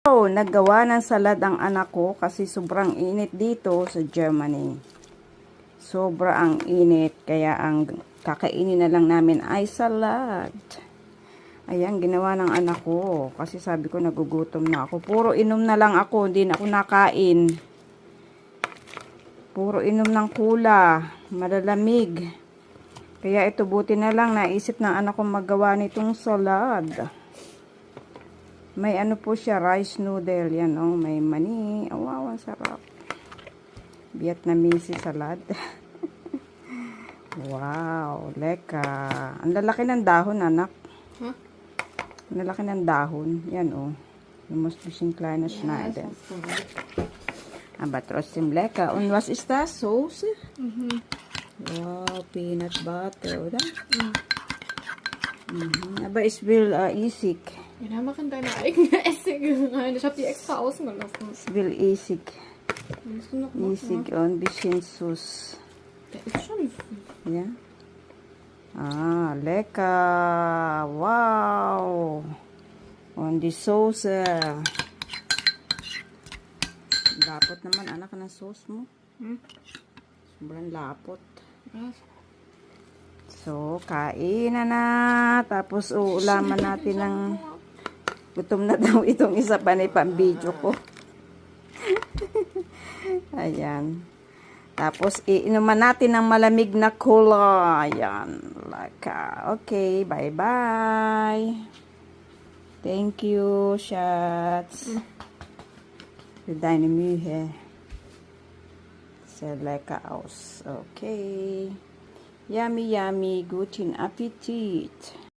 Oh, naggawa ng salad ang anak ko kasi sobrang init dito sa Germany. Sobra ang init, kaya ang kakainin na lang namin ay salad. Ayan, ginawa ng anak ko kasi sabi ko nagugutom na ako. Puro inom na lang ako, hindi na ako nakain. Puro inom ng cola, malalamig. Kaya ito buti na lang naisip ng anak ko magawa nitong salad. May ano po siya, rice noodle. Yan, oh, may mani. Oh, wow, ang sarap. Vietnamese salad. Wow, leka. Ang lalaki ng dahon, anak. Huh? Ang lalaki ng dahon. Yan, oh. Du musst bisschen kleiner schneiden. Aber trotzdem lecker. Und was ist das? Soße? Mhm. Wow, peanut butter, oder? Aber ich will Essig. Ja, da machen deine eigene Essige rein. Ich habe die extra außen gelassen. Ich will Essig. Willst du noch machen? Essig und ein bisschen Sauce. Der ist schon. Ja. Ah, lecker. Wow. Und die Soße. Lapot naman, anak, ng sauce mo. Sobrang lapot. Was? So, kain na. Tapos, uulaman natin ng... Gutom na daw itong isa pa na pang-video ko. Ayan. Tapos, iinuman natin ng malamig na cola. Ayan. Laka. Okay, bye-bye. Thank you, Schatz. Für deine Mühe. Sehr lecker aus. Okay. Yummy, yummy. Guten Appetit.